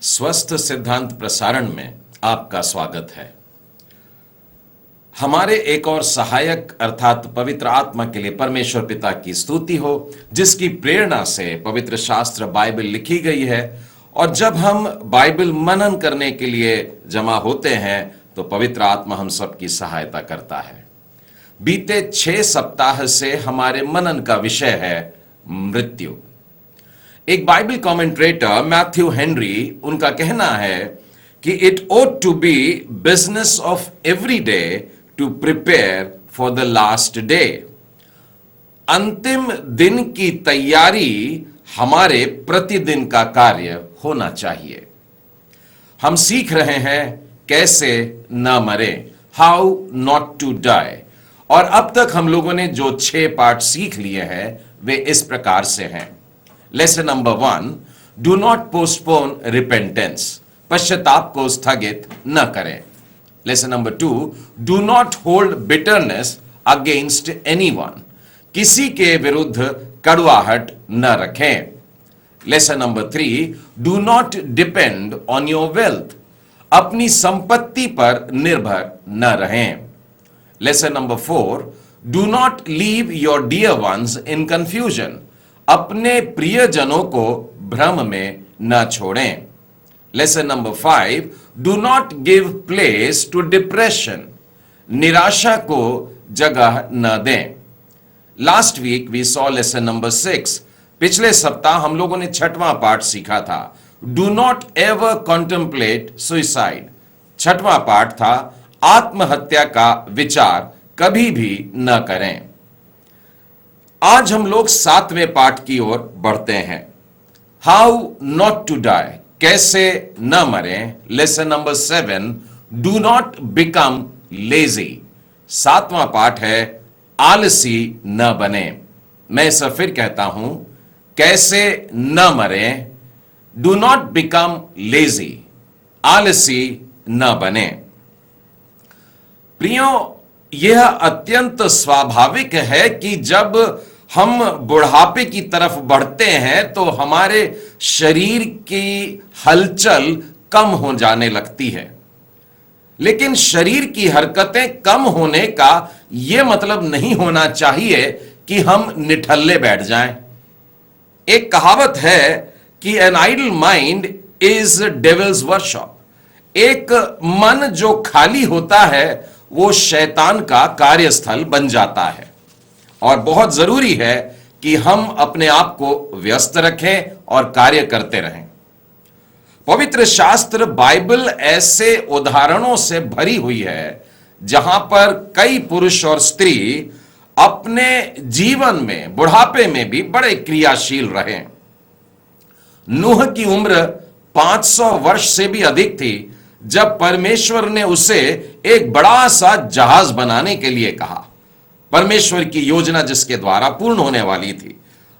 स्वस्थ सिद्धांत प्रसारण में आपका स्वागत है। हमारे एक और सहायक अर्थात पवित्र आत्मा के लिए परमेश्वर पिता की स्तुति हो, जिसकी प्रेरणा से पवित्र शास्त्र बाइबल लिखी गई है। और जब हम बाइबल मनन करने के लिए जमा होते हैं तो पवित्र आत्मा हम सबकी सहायता करता है। बीते 6 सप्ताह से हमारे मनन का विषय है मृत्यु। एक बाइबल कमेंटरेटर मैथ्यू हेनरी, उनका कहना है कि it ought to be business of every day to prepare for the last day. अंतिम दिन की तैयारी हमारे प्रतिदिन का कार्य होना चाहिए। हम सीख रहे हैं कैसे न मरे, हाउ नॉट टू डाई। और अब तक हम लोगों ने जो 6 पाठ सीख लिए हैं वे इस प्रकार से हैं। Lesson number 1, do not postpone repentance, पश्चाताप को स्थगित न करें। Lesson number 2, do not hold bitterness against anyone, किसी के विरुद्ध कड़वाहट न रखें। Lesson number 3, do not depend on your wealth, अपनी संपत्ति पर निर्भर न रहें। Lesson number 4, do not leave your dear ones in confusion, अपने प्रियजनों को भ्रम में न छोड़ें। Lesson number 5, do not give place to depression, निराशा को जगह न दें। Last week we saw lesson number 6, पिछले सप्ताह हम लोगों ने 6वां पाठ सीखा था, do not ever contemplate suicide. 6वां पाठ था, आत्महत्या का विचार कभी भी न करें। आज हम लोग 7वें पाठ की ओर बढ़ते हैं, हाउ नॉट टू डाई, कैसे न मरें। Lesson number 7, do not become lazy. 7वां पाठ है, आलसी न बने। मैं इसे फिर कहता हूं, कैसे न मरें, डू नॉट बिकम लेजी, आलसी न बने। प्रियो, यह अत्यंत स्वाभाविक है कि जब हम बुढ़ापे की तरफ बढ़ते हैं तो हमारे शरीर की हलचल कम हो जाने लगती है। लेकिन शरीर की हरकतें कम होने का यह मतलब नहीं होना चाहिए कि हम निठल्ले बैठ जाएं। एक कहावत है कि an idle mind is devil's workshop, एक मन जो खाली होता है वो शैतान का कार्यस्थल बन जाता है। और बहुत जरूरी है कि हम अपने आप को व्यस्त रखें और कार्य करते रहें। पवित्र शास्त्र बाइबल ऐसे उदाहरणों से भरी हुई है जहां पर कई पुरुष और स्त्री अपने जीवन में बुढ़ापे में भी बड़े क्रियाशील रहे। नूह की उम्र 500 वर्ष से भी अधिक थी जब परमेश्वर ने उसे एक बड़ा सा जहाज बनाने के लिए कहा। परमेश्वर की योजना जिसके द्वारा पूर्ण होने वाली थी।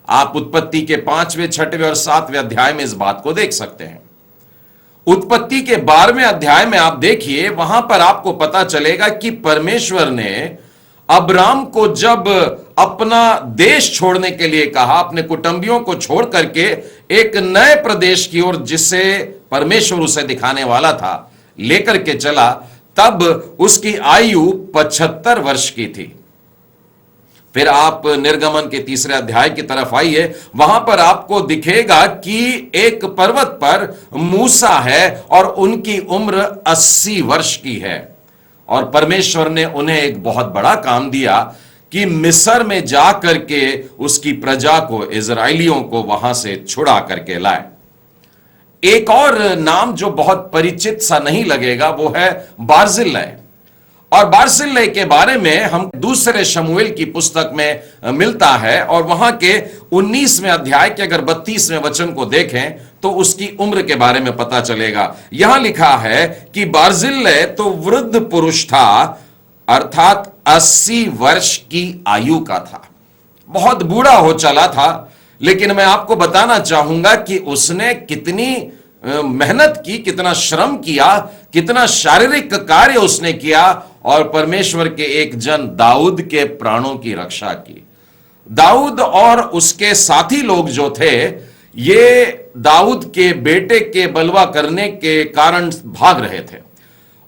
आप उत्पत्ति के 5वें, 6वें और 7वें अध्याय में इस बात को देख सकते हैं। उत्पत्ति के 12वें अध्याय में आप देखिए, वहां पर आपको पता चलेगा कि परमेश्वर ने अब्राम को जब अपना देश छोड़ने के लिए कहा, अपने कुटुंबियों को छोड़ करके एक नए प्रदेश की ओर जिसे परमेश्वर उसे दिखाने वाला था लेकर के चला, तब उसकी आयु 75 वर्ष की थी। फिर आप निर्गमन के 3रे अध्याय की तरफ आइए, वहां पर आपको दिखेगा कि एक पर्वत पर मूसा है और उनकी उम्र 80 वर्ष की है। और परमेश्वर ने उन्हें एक बहुत बड़ा काम दिया कि मिस्र में जा करके उसकी प्रजा को, इजराइलियों को वहां से छुड़ा करके लाए। एक और नाम जो बहुत परिचित सा नहीं लगेगा वो है बार्जिल्लै। और बार्जिल्लै के बारे में हम 2 शमूएल की पुस्तक में मिलता है और वहां के 19वें अध्याय के अगर 32वें वचन को देखें तो उसकी उम्र के बारे में पता चलेगा। यहां लिखा है कि बार्जिल्लै तो वृद्ध पुरुष था, अर्थात 80 वर्ष की आयु का था, बहुत बूढ़ा हो चला था। लेकिन मैं आपको बताना चाहूंगा कि उसने कितनी मेहनत की, कितना श्रम किया, कितना शारीरिक कार्य उसने किया और परमेश्वर के एक जन दाऊद के प्राणों की रक्षा की। दाऊद और उसके साथी लोग जो थे, ये दाऊद के बेटे के बलवा करने के कारण भाग रहे थे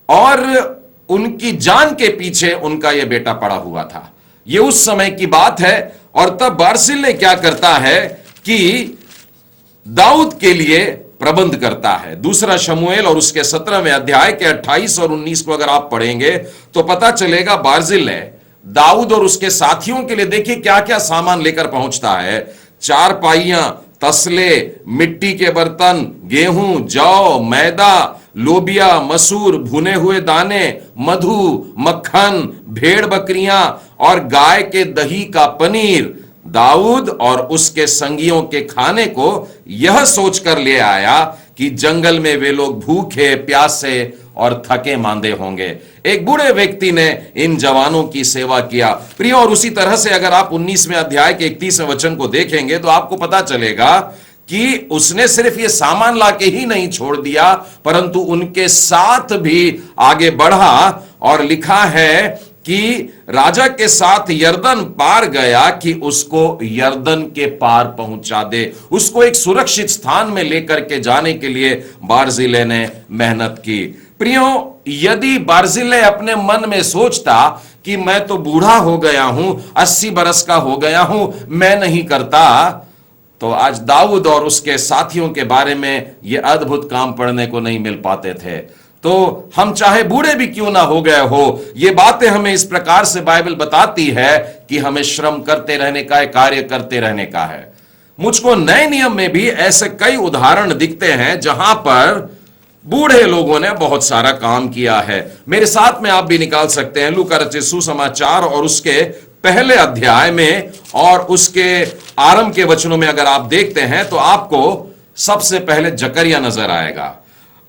और उनकी जान के पीछे उनका यह बेटा पड़ा हुआ था। यह उस समय की बात है। और तब बारसिल्लै क्या करता है कि दाऊद के लिए प्रबंध करता है। दूसरा शमूएल और उसके 17वें अध्याय के 28 और 19 को अगर आप पढ़ेंगे तो पता चलेगा बारसिल्लै दाऊद और उसके साथियों के लिए देखिए क्या क्या सामान लेकर पहुंचता है। 4 पाइयां, तसले, मिट्टी के बर्तन, गेहूं, जौ, मैदा, लोबिया, मसूर, भुने हुए दाने, मधु, मक्खन, भेड़ बकरियां और गाय के दही का पनीर। दाऊद और उसके संगियों के खाने को यह सोचकर ले आया कि जंगल में वे लोग भूखे, प्यासे और थके मांदे होंगे। एक बूढ़े व्यक्ति ने इन जवानों की सेवा किया। प्रिय, और उसी तरह से अगर आप 19वें अध्याय के 31वें वचन को देखेंगे तो आपको पता चलेगा कि उसने सिर्फ ये सामान लाके ही नहीं छोड़ दिया, परंतु उनके साथ भी आगे बढ़ा। और लिखा है कि राजा के साथ यरदन पार गया कि उसको यरदन के पार पहुंचा दे। उसको एक सुरक्षित स्थान में लेकर के जाने के लिए बारजिल्लै ने मेहनत की। प्रियो, यदि बारजिल्लै अपने मन में सोचता कि मैं तो बूढ़ा हो गया हूं, 80 बरस का हो गया हूं, मैं नहीं करता, तो आज दाऊद और उसके साथियों के बारे में यह अद्भुत काम पढ़ने को नहीं मिल पाते थे। तो हम चाहे बूढ़े भी क्यों ना हो गए हो, ये बातें हमें इस प्रकार से बाइबल बताती है कि हमें श्रम करते रहने का है, कार्य करते रहने का है। मुझको नए नियम में भी ऐसे कई उदाहरण दिखते हैं जहां पर बूढ़े लोगों ने बहुत सारा काम किया है। मेरे साथ में आप भी निकाल सकते हैं लूका रचित सुसमाचार और उसके पहले अध्याय में और उसके आरंभ के वचनों में अगर आप देखते हैं तो आपको सबसे पहले जकरिया नजर आएगा।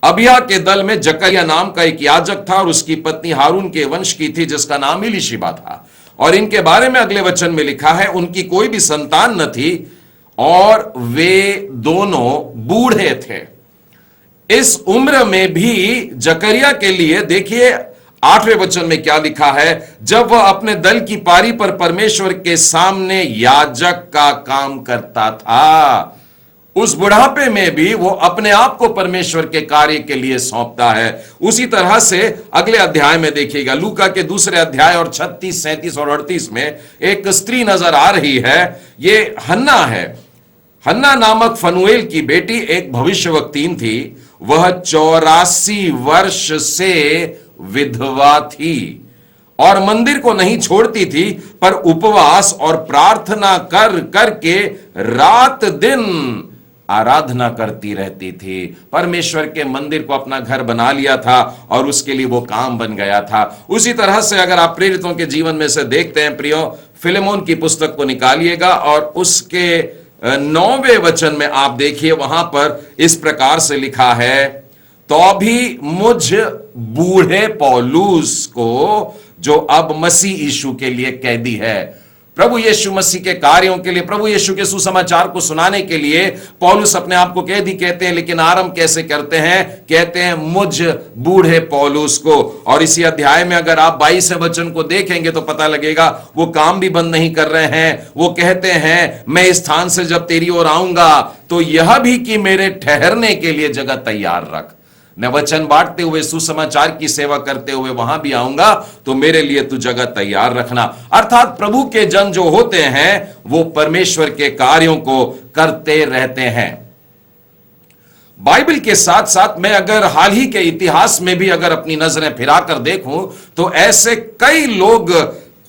अबिया के दल में जकरिया नाम का एक याजक था और उसकी पत्नी हारून के वंश की थी जिसका नाम इलीशिबा था। और इनके बारे में अगले वचन में लिखा है उनकी कोई भी संतान न थी और वे दोनों बूढ़े थे। इस उम्र में भी जकरिया के लिए देखिए 8वें वचन में क्या लिखा है, जब वह अपने दल की पारी पर परमेश्वर के सामने याजक का काम करता था, उस बुढ़ापे में भी वो अपने आप को परमेश्वर के कार्य के लिए सौंपता है। उसी तरह से अगले अध्याय में देखिएगा, लूका के दूसरे अध्याय और 36, 37 और 38 में एक स्त्री नजर आ रही है। ये हन्ना है। हन्ना नामक फनुएल की बेटी एक भविष्यवक्तीन थी। वह 84 वर्ष से विधवा थी और मंदिर को नहीं छोड़ती थी, पर उपवास और प्रार्थना कर करके रात दिन आराधना करती रहती थी। परमेश्वर के मंदिर को अपना घर बना लिया था और उसके लिए वो काम बन गया था। उसी तरह से अगर आप प्रेरितों के जीवन में से देखते हैं प्रियो, फिलेमोन की पुस्तक को निकालिएगा और उसके 9वें वचन में आप देखिए, वहां पर इस प्रकार से लिखा है, तो भी मुझ बूढ़े पौलुस को जो अब मसीह यीशु के लिए कैदी है, प्रभु यीशु मसीह के कार्यों के लिए, प्रभु यीशु के सुसमाचार को सुनाने के लिए पौलुस अपने आप को कैदी कहते हैं, लेकिन आरंभ कैसे करते हैं? कहते हैं मुझ बूढ़े पौलुस को। और इसी अध्याय में अगर आप 22वें वचन को देखेंगे तो पता लगेगा वो काम भी बंद नहीं कर रहे हैं। वो कहते हैं मैं इस स्थान से जब तेरी ओर आऊंगा तो यह भी कि मेरे ठहरने के लिए जगह तैयार रख। मैं वचन बांटते हुए, सुसमाचार की सेवा करते हुए वहां भी आऊंगा तो मेरे लिए तू जगह तैयार रखना। अर्थात प्रभु के जन जो होते हैं वो परमेश्वर के कार्यों को करते रहते हैं। बाइबल के साथ साथ मैं अगर हाल ही के इतिहास में भी अगर अपनी नजरें फिराकर देखूं तो ऐसे कई लोग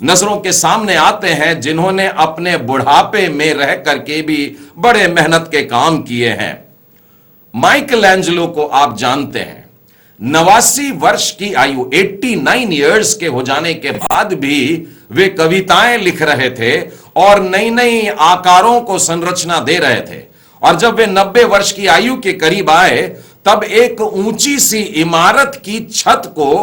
नजरों के सामने आते हैं जिन्होंने अपने बुढ़ापे में रह करके भी बड़े मेहनत के काम किए हैं। माइकल एंजेलो को आप जानते हैं, 89 वर्ष की आयु, 89 इयर्स के हो जाने के बाद भी वे कविताएं लिख रहे थे और नई नई आकारों को संरचना दे रहे थे। और जब वे 90 वर्ष की आयु के करीब आए तब एक ऊंची सी इमारत की छत को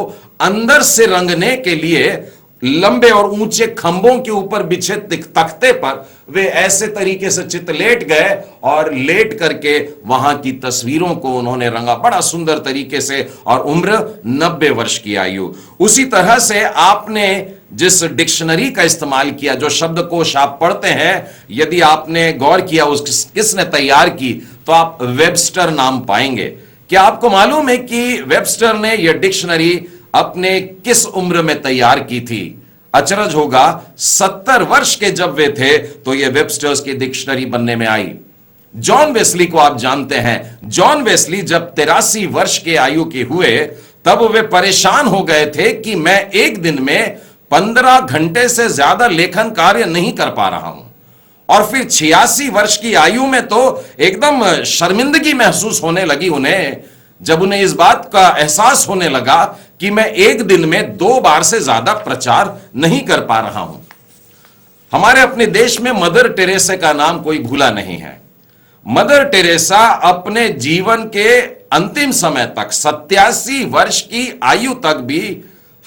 अंदर से रंगने के लिए लंबे और ऊंचे खंभों के ऊपर बिछे तख्ते पर वे ऐसे तरीके से चित लेट गए और लेट करके वहां की तस्वीरों को उन्होंने रंगा बड़ा सुंदर तरीके से, और उम्र 90 वर्ष की आयु। उसी तरह से आपने जिस डिक्शनरी का इस्तेमाल किया, जो शब्दकोश आप पढ़ते हैं, यदि आपने गौर किया उस किसने तैयार की, तो आप वेबस्टर नाम पाएंगे। क्या आपको मालूम है कि वेबस्टर ने यह डिक्शनरी अपने किस उम्र में तैयार की थी? अचरज होगा, 70 वर्ष के जब वे थे तो यह वेबस्टर्स की डिक्शनरी बनने में आई। जॉन वेस्ली को आप जानते हैं। जॉन वेस्ली जब 83 वर्ष के आयु के हुए, तब वे परेशान हो गए थे कि मैं एक दिन में 15 घंटे से ज्यादा लेखन कार्य नहीं कर पा रहा हूं। और फिर 86 वर्ष की आयु में तो एकदम शर्मिंदगी महसूस होने लगी उन्हें, जब उन्हें इस बात का एहसास होने लगा कि मैं एक दिन में 2 बार से ज्यादा प्रचार नहीं कर पा रहा हूं। हमारे अपने देश में मदर टेरेसा का नाम कोई भूला नहीं है। मदर टेरेसा अपने जीवन के अंतिम समय तक, 87 वर्ष की आयु तक भी,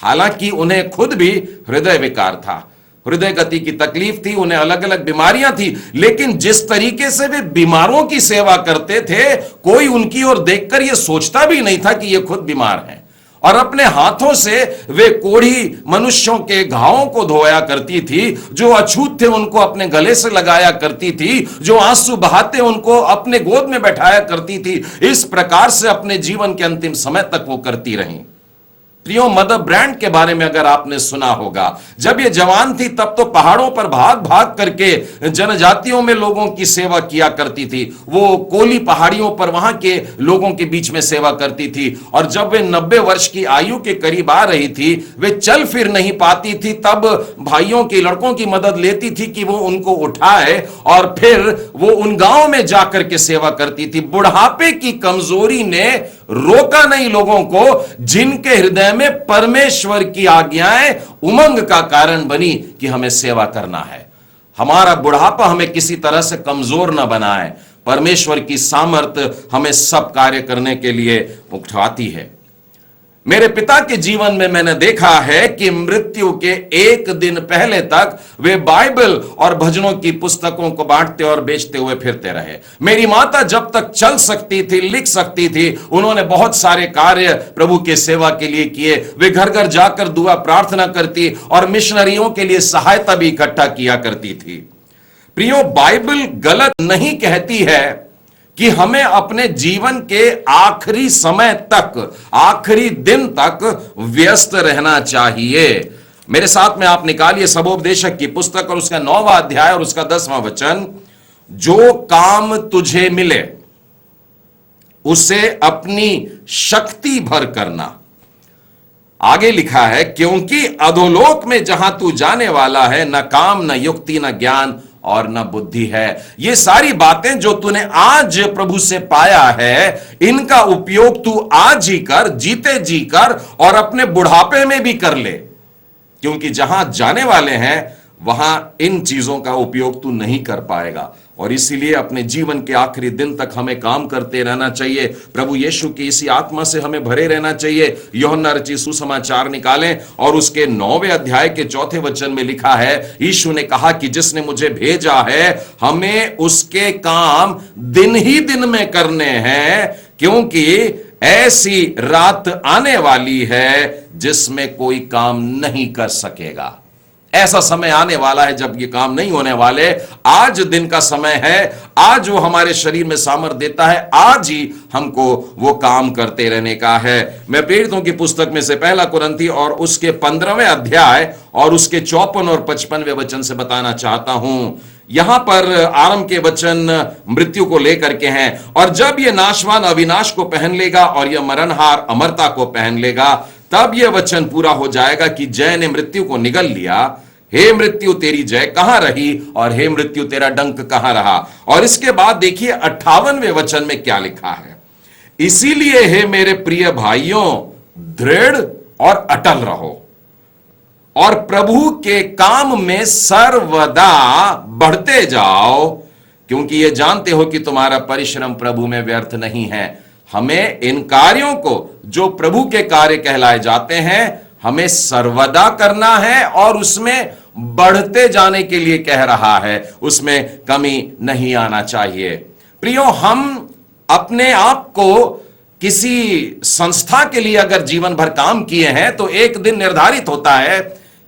हालांकि उन्हें खुद भी हृदय विकार था, हृदय गति की तकलीफ थी, उन्हें अलग अलग बीमारियां थी, लेकिन जिस तरीके से वे बीमारों की सेवा करते थे, कोई उनकी ओर देखकर यह सोचता भी नहीं था कि ये खुद बीमार हैं। और अपने हाथों से वे कोढ़ी मनुष्यों के घावों को धोया करती थी, जो अछूत थे उनको अपने गले से लगाया करती थी, जो आंसू बहाते उनको अपने गोद में बैठाया करती थी। इस प्रकार से अपने जीवन के अंतिम समय तक वो करती रहीं। प्रियो, मदर ब्रांड के बारे में अगर आपने सुना होगा, जब ये जवान थी तब तो पहाड़ों पर भाग भाग करके जनजातियों में लोगों की सेवा किया करती थी। वो कोली पहाड़ियों पर वहां के लोगों के बीच में सेवा करती थी। और जब वे 90 वर्ष की आयु के करीब आ रही थी, वे चल फिर नहीं पाती थी, तब भाइयों की, लड़कों की मदद लेती थी कि वो उनको उठाए और फिर वो उन गांव में जाकर के सेवा करती थी। बुढ़ापे की कमजोरी ने रोका नहीं लोगों को, जिनके हृदय में परमेश्वर की आज्ञाएं उमंग का कारण बनी कि हमें सेवा करना है। हमारा बुढ़ापा हमें किसी तरह से कमजोर ना बनाए। परमेश्वर की सामर्थ हमें सब कार्य करने के लिए उठाती है। मेरे पिता के जीवन में मैंने देखा है कि मृत्यु के एक दिन पहले तक वे बाइबल और भजनों की पुस्तकों को बांटते और बेचते हुए फिरते रहे। मेरी माता जब तक चल सकती थी, लिख सकती थी, उन्होंने बहुत सारे कार्य प्रभु के सेवा के लिए किए। वे घर घर जाकर दुआ प्रार्थना करती और मिशनरियों के लिए सहायता भी इकट्ठा किया करती थी। प्रियो, बाइबल गलत नहीं कहती है कि हमें अपने जीवन के आखिरी समय तक, आखिरी दिन तक व्यस्त रहना चाहिए। मेरे साथ में आप निकालिए सबोपदेशक की पुस्तक और उसका 9वां अध्याय और उसका 10वां वचन। जो काम तुझे मिले उसे अपनी शक्ति भर करना। आगे लिखा है, क्योंकि अधोलोक में जहां तू जाने वाला है, न काम, न युक्ति, न ज्ञान और न बुद्धि है। ये सारी बातें जो तूने आज प्रभु से पाया है, इनका उपयोग तू आज ही कर, जीते जी कर, और अपने बुढ़ापे में भी कर ले। क्योंकि जहां जाने वाले हैं वहां इन चीजों का उपयोग तू नहीं कर पाएगा। और इसीलिए अपने जीवन के आखिरी दिन तक हमें काम करते रहना चाहिए। प्रभु यीशु की इसी आत्मा से हमें भरे रहना चाहिए। यूहन्ना रचित सुसमाचार निकालें और उसके 9वें अध्याय के 4थे वचन में लिखा है, यीशु ने कहा कि जिसने मुझे भेजा है, हमें उसके काम दिन ही दिन में करने हैं, क्योंकि ऐसी रात आने वाली है जिसमें कोई काम नहीं कर सकेगा। ऐसा समय आने वाला है जब ये काम नहीं होने वाले। आज दिन का समय है, आज वो हमारे शरीर में सामर्थ देता है, आज ही हमको वो काम करते रहने का है। मैं प्रेरितों की पुस्तक में से 1 कुरिन्थी और उसके 15वें अध्याय और उसके 54 और 55वें वचन से बताना चाहता हूं। यहां पर आरंभ के वचन मृत्यु को लेकर के हैं। और जब यह नाशवान अविनाश को पहन लेगा और यह मरणहार अमरता को पहन लेगा, तब यह वचन पूरा हो जाएगा कि जय ने मृत्यु को निगल लिया। हे मृत्यु तेरी जय कहां रही, और हे मृत्यु तेरा डंक कहां रहा। और इसके बाद देखिए 58वें वचन में क्या लिखा है, इसीलिए हे मेरे प्रिय भाइयों, दृढ़ और अटल रहो और प्रभु के काम में सर्वदा बढ़ते जाओ, क्योंकि ये जानते हो कि तुम्हारा परिश्रम प्रभु में व्यर्थ नहीं है। हमें इन कार्यों को जो प्रभु के कार्य कहलाए जाते हैं, हमें सर्वदा करना है और उसमें बढ़ते जाने के लिए कह रहा है, उसमें कमी नहीं आना चाहिए। प्रियो, हम अपने आप को किसी संस्था के लिए अगर जीवन भर काम किए हैं, तो एक दिन निर्धारित होता है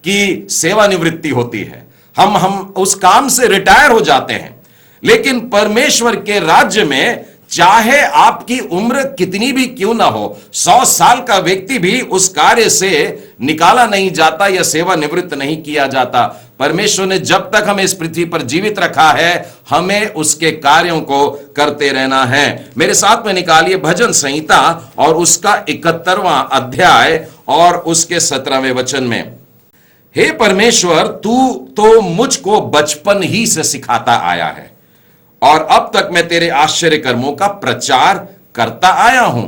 कि सेवानिवृत्ति होती है, हम उस काम से रिटायर हो जाते हैं। लेकिन परमेश्वर के राज्य में चाहे आपकी उम्र कितनी भी क्यों ना हो, 100 साल का व्यक्ति भी उस कार्य से निकाला नहीं जाता या सेवानिवृत्त नहीं किया जाता। परमेश्वर ने जब तक हमें इस पृथ्वी पर जीवित रखा है, हमें उसके कार्यों को करते रहना है। मेरे साथ में निकालिए भजन संहिता और उसका 71वां अध्याय और उसके 17वें वचन में। हे परमेश्वर, तू तो मुझको बचपन ही से सिखाता आया है और अब तक मैं तेरे आश्चर्य कर्मों का प्रचार करता आया हूं।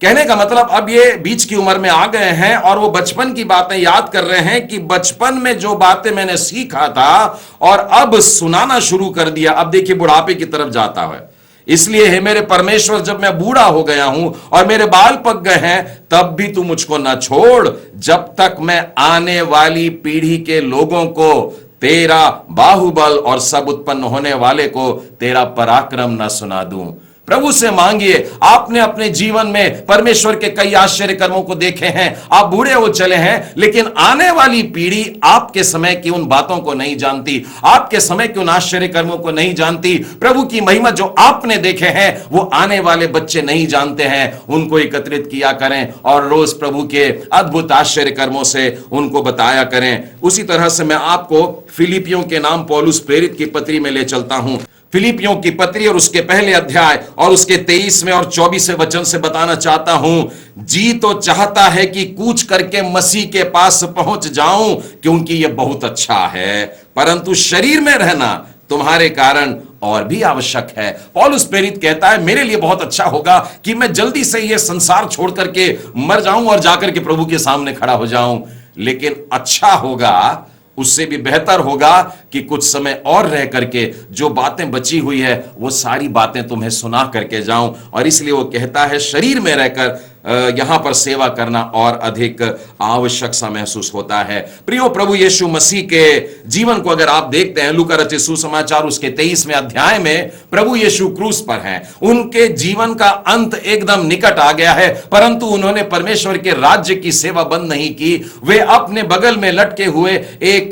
कहने का मतलब अब ये बीच की उम्र में आ गए हैं और वो बचपन की बातें याद कर रहे हैं कि बचपन में जो बातें मैंने सीखा था और अब सुनाना शुरू कर दिया, अब देखिए बुढ़ापे की तरफ जाता है। इसलिए हे मेरे परमेश्वर, जब मैं बूढ़ा हो गया हूं और मेरे बाल पक गए हैं, तब भी तू मुझको न छोड़, जब तक मैं आने वाली पीढ़ी के लोगों को तेरा बाहुबल और सब उत्पन्न होने वाले को तेरा पराक्रम न सुना दूं। प्रभु से मांगिए। आपने अपने जीवन में परमेश्वर के कई आश्चर्य कर्मों को देखे हैं, आप बूढ़े हो चले हैं, लेकिन आने वाली पीढ़ी आपके समय की उन बातों को नहीं जानती, आपके समय के उन आश्चर्य कर्मों को नहीं जानती। प्रभु की महिमा जो आपने देखे हैं वो आने वाले बच्चे नहीं जानते हैं। उनको एकत्रित किया करें और रोज प्रभु के अद्भुत आश्चर्य कर्मों से उनको बताया करें। उसी तरह से मैं आपको फिलिपियों के नाम पौलुस प्रेरित की पत्री में ले चलता हूं। फिलिपियों की पत्री और उसके पहले अध्याय और उसके 23वें और 24वें वचन से बताना चाहता हूं। जी तो चाहता है कि कूच करके मसीह के पास पहुंच जाऊं, क्योंकि यह बहुत अच्छा है, परंतु शरीर में रहना तुम्हारे कारण और भी आवश्यक है। पौलुस प्रेरित कहता है, मेरे लिए बहुत अच्छा होगा कि मैं जल्दी से यह संसार छोड़ करके मर जाऊं और जाकर के प्रभु के सामने खड़ा हो जाऊं, लेकिन अच्छा होगा, उससे भी बेहतर होगा कि कुछ समय और रह करके जो बातें बची हुई है वो सारी बातें तुम्हें सुना करके जाऊं। और इसलिए वो कहता है शरीर में रहकर यहां पर सेवा करना और अधिक आवश्यक सा महसूस होता है। प्रियो, प्रभु यीशु मसीह के जीवन को अगर आप देखते हैं, लूका रचित सुसमाचार उसके 23वें अध्याय में प्रभु यीशु क्रूस पर हैं। उनके जीवन का अंत एकदम निकट आ गया है, परंतु उन्होंने परमेश्वर के राज्य की सेवा बंद नहीं की। वे अपने बगल में लटके हुए एक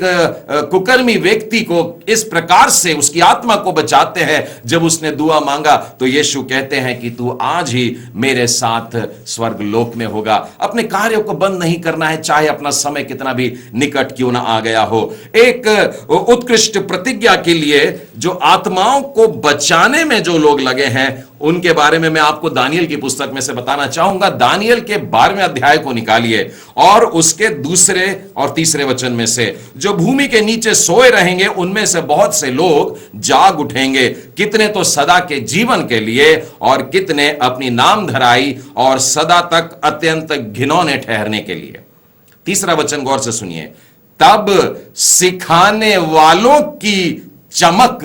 कुकर्मी व्यक्ति को इस प्रकार से उसकी आत्मा को बचाते हैं। जब उसने दुआ मांगा तो यीशु कहते हैं कि तू आज ही मेरे साथ स्वर्ग लोक में होगा। अपने कार्यों को बंद नहीं करना है, चाहे अपना समय कितना भी निकट क्यों ना आ गया हो। एक उत्कृष्ट प्रतिज्ञा के लिए जो आत्माओं को बचाने में जो लोग लगे हैं, उनके बारे में मैं आपको दानियल की पुस्तक में से बताना चाहूंगा। दानियल के 12वें अध्याय को निकालिए और उसके 2 और 3 वचन में से, जो भूमि के नीचे सोए रहेंगे उनमें से बहुत से लोग जाग उठेंगे, कितने तो सदा के जीवन के लिए और कितने अपनी नाम धराई और सदा तक अत्यंत घिनौने ठहरने के लिए। 3 वचन गौर से सुनिए। तब सिखाने वालों की चमक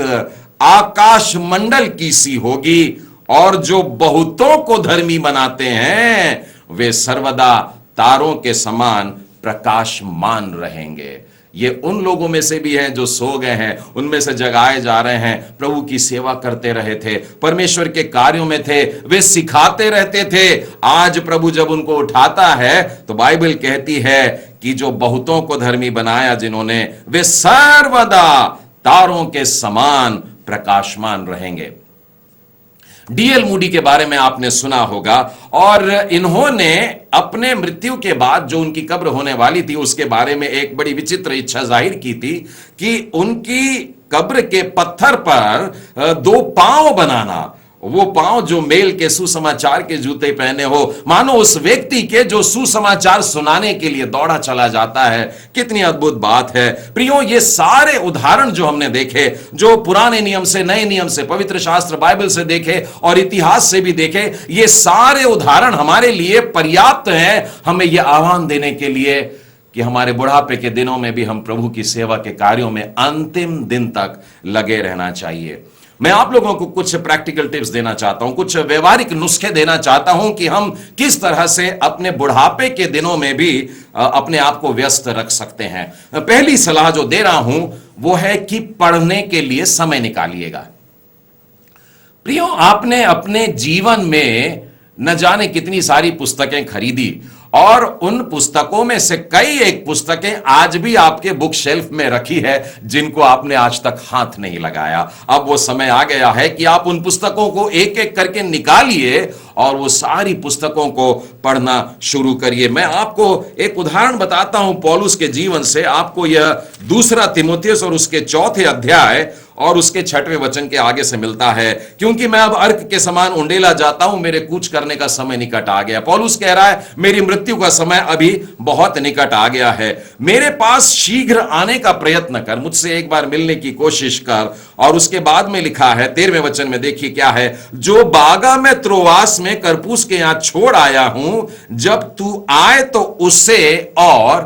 आकाश मंडल की सी होगी और जो बहुतों को धर्मी बनाते हैं वे सर्वदा तारों के समान प्रकाशमान रहेंगे। ये उन लोगों में से भी हैं जो सो गए हैं, उनमें से जगाए जा रहे हैं। प्रभु की सेवा करते रहे थे, परमेश्वर के कार्यों में थे, वे सिखाते रहते थे। आज प्रभु जब उनको उठाता है तो बाइबल कहती है कि जो बहुतों को धर्मी बनाया जिन्होंने, वे सर्वदा तारों के समान प्रकाशमान रहेंगे। डीएल मूडी के बारे में आपने सुना होगा और इन्होंने अपने मृत्यु के बाद जो उनकी कब्र होने वाली थी उसके बारे में एक बड़ी विचित्र इच्छा जाहिर की थी कि उनकी कब्र के पत्थर पर 2 पांव बनाना, वो पांव जो मेल के सुसमाचार के जूते पहने हो, मानो उस व्यक्ति के जो सुसमाचार सुनाने के लिए दौड़ा चला जाता है। कितनी अद्भुत बात है प्रियो। ये सारे उदाहरण जो हमने देखे, जो पुराने नियम से, नए नियम से, पवित्र शास्त्र बाइबल से देखे और इतिहास से भी देखे, ये सारे उदाहरण हमारे लिए पर्याप्त हैं हमें यह आह्वान देने के लिए कि हमारे बुढ़ापे के दिनों में भी हम प्रभु की सेवा के कार्यों में अंतिम दिन तक लगे रहना चाहिए। मैं आप लोगों को कुछ प्रैक्टिकल टिप्स देना चाहता हूं, कुछ व्यवहारिक नुस्खे देना चाहता हूं कि हम किस तरह से अपने बुढ़ापे के दिनों में भी अपने आप को व्यस्त रख सकते हैं। पहली सलाह जो दे रहा हूं वो है कि पढ़ने के लिए समय निकालिएगा। प्रियो, आपने अपने जीवन में न जाने कितनी सारी पुस्तकें खरीदी और उन पुस्तकों में से कई एक पुस्तकें आज भी आपके बुक शेल्फ में रखी है जिनको आपने आज तक हाथ नहीं लगाया। अब वो समय आ गया है कि आप उन पुस्तकों को एक एक करके निकालिए और वो सारी पुस्तकों को पढ़ना शुरू करिए। मैं आपको एक उदाहरण बताता हूं पौलुस के जीवन से। आपको यह दूसरा तीमुथियुस और उसके 4 अध्याय और उसके 6वें वचन के आगे से मिलता है, क्योंकि मैं अब अर्क के समान उंडेला जाता हूं, मेरे कूच करने का समय निकट आ गया। पौलुस कह रहा है मेरी मृत्यु का समय अभी बहुत निकट आ गया है, मेरे पास शीघ्र आने का प्रयत्न कर, मुझसे एक बार मिलने की कोशिश कर। और उसके बाद में लिखा है 13वें वचन में, देखिए क्या है, जो बागा में त्रोआस में करपूस के यहां छोड़ आया हूं, जब तू आए तो उसे और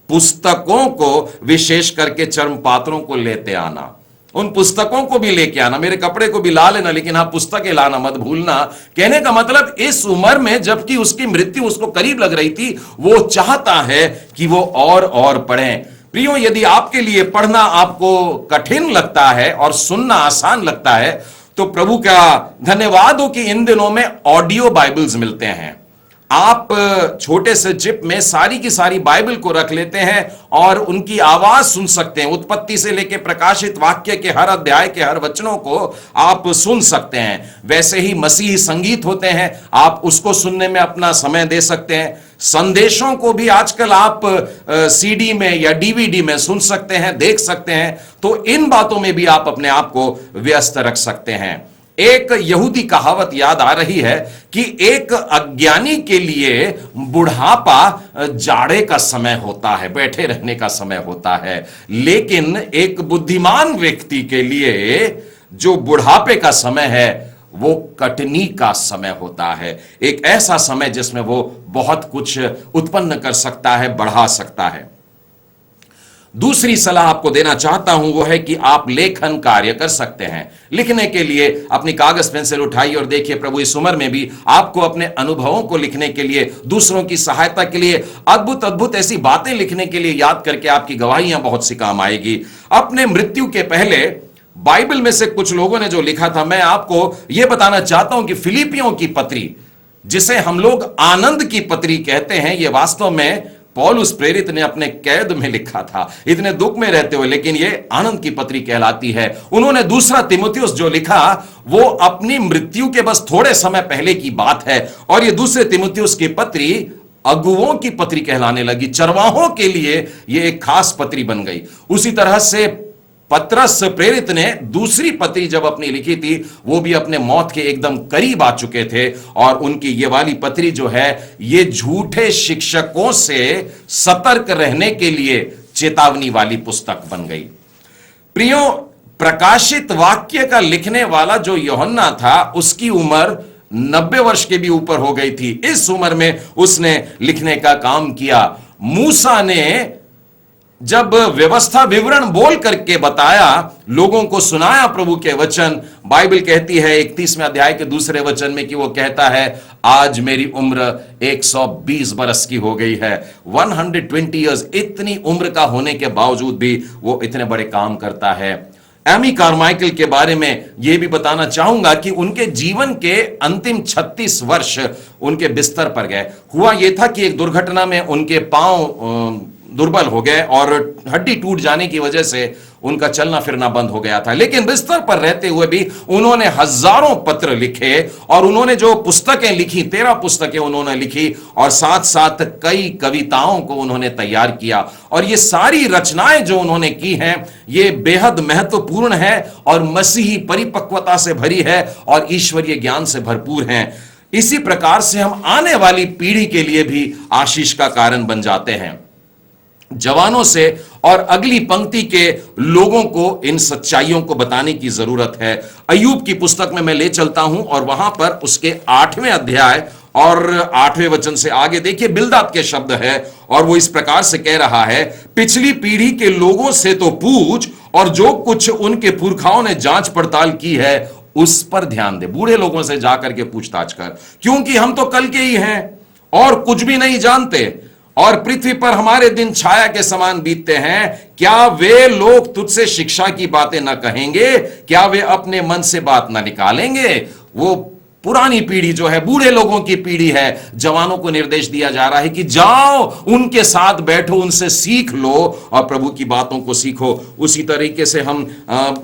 पुस्तकों को विशेष करके चर्म पात्रों को लेते आना। उन पुस्तकों को भी लेके आना, मेरे कपड़े को भी ला लेना, लेकिन हाँ पुस्तकें लाना मत भूलना। कहने का मतलब इस उम्र में जबकि उसकी मृत्यु उसको करीब लग रही थी, वो चाहता है कि वो और पढ़ें। प्रियो, यदि आपके लिए पढ़ना आपको कठिन लगता है और सुनना आसान लगता है, तो प्रभु का धन्यवाद हो कि इन दिनों में ऑडियो बाइबल्स मिलते हैं। आप छोटे से चिप में सारी की सारी बाइबल को रख लेते हैं और उनकी आवाज सुन सकते हैं। उत्पत्ति से लेकर प्रकाशित वाक्य के हर अध्याय के हर वचनों को आप सुन सकते हैं। वैसे ही मसीही संगीत होते हैं, आप उसको सुनने में अपना समय दे सकते हैं। संदेशों को भी आजकल आप सीडी में या डीवीडी में सुन सकते हैं, देख सकते हैं। तो इन बातों में भी आप अपने आप को व्यस्त रख सकते हैं। एक यहूदी कहावत याद आ रही है कि एक अज्ञानी के लिए बुढ़ापा जाड़े का समय होता है, बैठे रहने का समय होता है, लेकिन एक बुद्धिमान व्यक्ति के लिए जो बुढ़ापे का समय है वो कटनी का समय होता है। एक ऐसा समय जिसमें वो बहुत कुछ उत्पन्न कर सकता है, बढ़ा सकता है। दूसरी सलाह आपको देना चाहता हूं वो है कि आप लेखन कार्य कर सकते हैं। लिखने के लिए अपनी कागज पेंसिल उठाइए और देखिए प्रभु इस उम्र में भी आपको अपने अनुभवों को लिखने के लिए, दूसरों की सहायता के लिए, अद्भुत अद्भुत ऐसी बातें लिखने के लिए याद करके आपकी गवाहियां बहुत सी काम आएगी। अपने मृत्यु के पहले बाइबल में से कुछ लोगों ने जो लिखा था, मैं आपको यह बताना चाहता हूं कि फिलिपियों की पत्री, जिसे हम लोग आनंद की पत्री कहते हैं, यह वास्तव में पौलुस प्रेरित ने अपने कैद में लिखा था, इतने दुख में रहते हुए, लेकिन यह आनंद की पत्री कहलाती है। उन्होंने दूसरा तीमुथियुस जो लिखा वो अपनी मृत्यु के बस थोड़े समय पहले की बात है, और यह दूसरे तीमुथियुस की पत्री अगुओं की पत्री कहलाने लगी। चरवाहों के लिए यह एक खास पत्री बन गई। उसी तरह से पतरस प्रेरित ने दूसरी पत्री जब अपनी लिखी थी, वो भी अपने मौत के एकदम करीब आ चुके थे, और उनकी ये वाली पत्री जो है ये झूठे शिक्षकों से सतर्क रहने के लिए चेतावनी वाली पुस्तक बन गई। प्रियो, प्रकाशित वाक्य का लिखने वाला जो यूहन्ना था उसकी उम्र 90 वर्ष के भी ऊपर हो गई थी। इस उम्र में उसने लिखने का काम किया। मूसा ने जब व्यवस्था विवरण बोल करके बताया, लोगों को सुनाया प्रभु के वचन, बाइबल कहती है 31वें अध्याय के दूसरे वचन में कि वो कहता है आज मेरी उम्र 120 बरस की हो गई है। 120 इयर्स, इतनी उम्र का होने के बावजूद भी वो इतने बड़े काम करता है। एमी कार्माइकल के बारे में यह भी बताना चाहूंगा कि उनके जीवन के अंतिम 36 वर्ष उनके बिस्तर पर गए। हुआ यह था कि एक दुर्घटना में उनके पांव दुर्बल हो गए और हड्डी टूट जाने की वजह से उनका चलना फिरना बंद हो गया था, लेकिन बिस्तर पर रहते हुए भी उन्होंने हजारों पत्र लिखे, और उन्होंने जो पुस्तकें लिखी, 13 पुस्तकें उन्होंने लिखी, और साथ साथ कई कविताओं को उन्होंने तैयार किया। और ये सारी रचनाएं जो उन्होंने की हैं ये बेहद महत्वपूर्ण है और मसीही परिपक्वता से भरी है और ईश्वरीय ज्ञान से भरपूर हैं। इसी प्रकार से हम आने वाली पीढ़ी के लिए भी आशीष का कारण बन जाते हैं। जवानों से और अगली पंक्ति के लोगों को इन सच्चाइयों को बताने की जरूरत है। अय्यूब की पुस्तक में मैं ले चलता हूं और वहां पर उसके 8वें अध्याय और 8वें वचन से आगे देखिए बिल्दद के शब्द है, और वो इस प्रकार से कह रहा है, पिछली पीढ़ी के लोगों से तो पूछ, और जो कुछ उनके पुरखाओं ने जांच पड़ताल की है उस पर ध्यान दे। बूढ़े लोगों से जाकर के पूछताछ कर, क्योंकि हम तो कल के ही हैं और कुछ भी नहीं जानते, और पृथ्वी पर हमारे दिन छाया के समान बीतते हैं। क्या वे लोग तुझसे शिक्षा की बातें ना कहेंगे? क्या वे अपने मन से बात ना निकालेंगे? वो पुरानी पीढ़ी जो है, बूढ़े लोगों की पीढ़ी है, जवानों को निर्देश दिया जा रहा है कि जाओ उनके साथ बैठो, उनसे सीख लो और प्रभु की बातों को सीखो। उसी तरीके से हम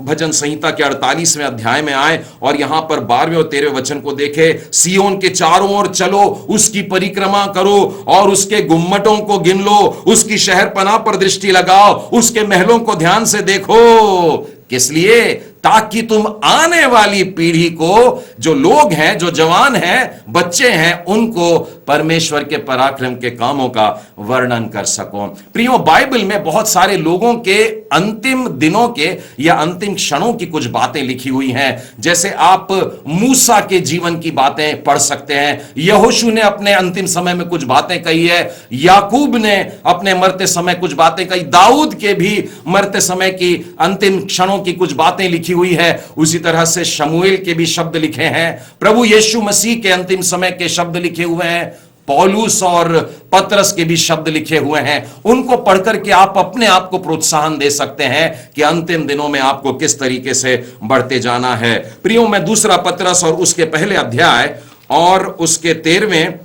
भजन संहिता के 48वें अध्याय में आए और यहां पर 12वें और 13वें वचन को देखे। सियोन के चारों ओर चलो, उसकी परिक्रमा करो और उसके गुम्मटों को गिन लो, उसकी शहरपनाह पर दृष्टि लगाओ, उसके महलों को ध्यान से देखो। किस लिए? ताकि तुम आने वाली पीढ़ी को, जो लोग हैं, जो जवान हैं, बच्चे हैं, उनको परमेश्वर के पराक्रम के कामों का वर्णन कर सको। प्रियो, बाइबल में बहुत सारे लोगों के अंतिम दिनों के या अंतिम क्षणों की कुछ बातें लिखी हुई हैं। जैसे आप मूसा के जीवन की बातें पढ़ सकते हैं, यहोशू ने अपने अंतिम समय में कुछ बातें कही है, याकूब ने अपने मरते समय कुछ बातें कही, दाऊद के भी मरते समय की अंतिम क्षणों की कुछ बातें लिखी हुई है। उसी तरह से शमूएल के भी शब्द लिखे हैं, प्रभु यीशु मसीह के अंतिम समय के शब्द लिखे हुए हैं, पौलुस और पतरस के भी शब्द लिखे हुए हैं। उनको पढ़कर के आप अपने आप को प्रोत्साहन दे सकते हैं कि अंतिम दिनों में आपको किस तरीके से बढ़ते जाना है। प्रियो, मैं दूसरा पतरस और उसके पहले अध्याय और उसके 13वें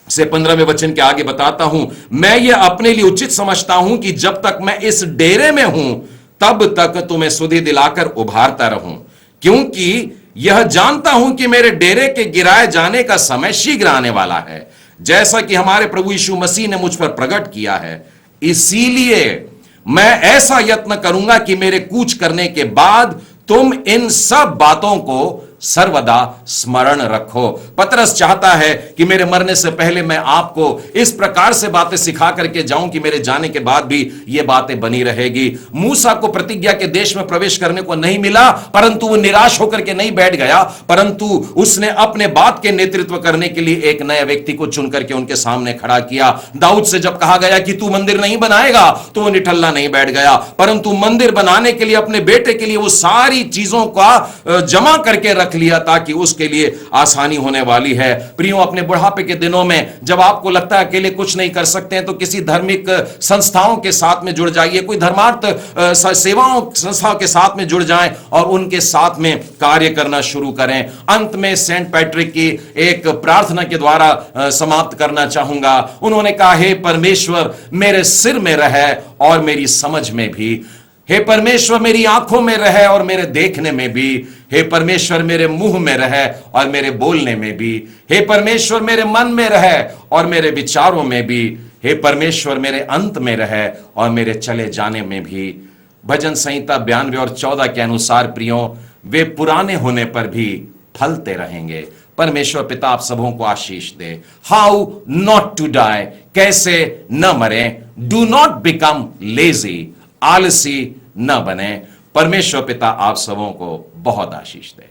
से 15वें वचन के आगे बताता हूं। मैं यह अपने लिए उचित समझता हूं कि जब तक मैं इस डेरे में हूं तब तक तुम्हें सुधि दिलाकर उभारता रहूं, क्योंकि यह जानता हूं कि मेरे डेरे के गिराए जाने का समय शीघ्र आने वाला है, जैसा कि हमारे प्रभु यीशु मसीह ने मुझ पर प्रकट किया है। इसीलिए मैं ऐसा यत्न करूंगा कि मेरे कूच करने के बाद तुम इन सब बातों को सर्वदा स्मरण रखो। पतरस चाहता है कि मेरे मरने से पहले मैं आपको इस प्रकार से बातें सिखा करके जाऊं कि मेरे जाने के बाद भी ये बातें बनी रहेगी। मूसा को प्रतिज्ञा के देश में प्रवेश करने को नहीं मिला, परंतु वो निराश होकर के नहीं बैठ गया, परंतु उसने अपने बात के नेतृत्व करने के लिए एक नए व्यक्ति को चुन करके उनके सामने खड़ा किया। दाऊद से जब कहा गया कि तू मंदिर नहीं बनाएगा, तो वो निठल्ला नहीं बैठ गया, परंतु मंदिर बनाने के लिए अपने बेटे के लिए वो सारी चीजों का जमा करके रख लिया ताकि उसके लिए आसानी होने वाली है। प्रियो, अपने बुढ़ापे के दिनों में जब आपको लगता है अकेले कुछ नहीं कर सकते हैं, तो किसी धार्मिक संस्थाओं के साथ में जुड़ जाइए, कोई धर्मार्थ सेवाओं संस्थाओं के साथ में जुड़ जाएं और उनके साथ में कार्य करना शुरू करें। अंत में सेंट पैट्रिक की एक प्रार्थना के द्वारा समाप्त करना चाहूंगा। उन्होंने कहा, हे परमेश्वर मेरे सिर में रहे और मेरी समझ में भी, हे परमेश्वर मेरी आंखों में रहे और मेरे देखने में भी, हे परमेश्वर मेरे मुंह में रहे और मेरे बोलने में भी, हे परमेश्वर मेरे मन में रहे और मेरे विचारों में भी, हे परमेश्वर मेरे अंत में रहे और मेरे चले जाने में भी। भजन संहिता 92 और 14 के अनुसार प्रियो, वे पुराने होने पर भी फलते रहेंगे। परमेश्वर पिता आप सबों को आशीष दे। हाउ नॉट टू डाई, कैसे न मरे। डू नॉट बिकम लेजी, आलसी न बने। परमेश्वर पिता आप सबों को बहुत आशीष दे।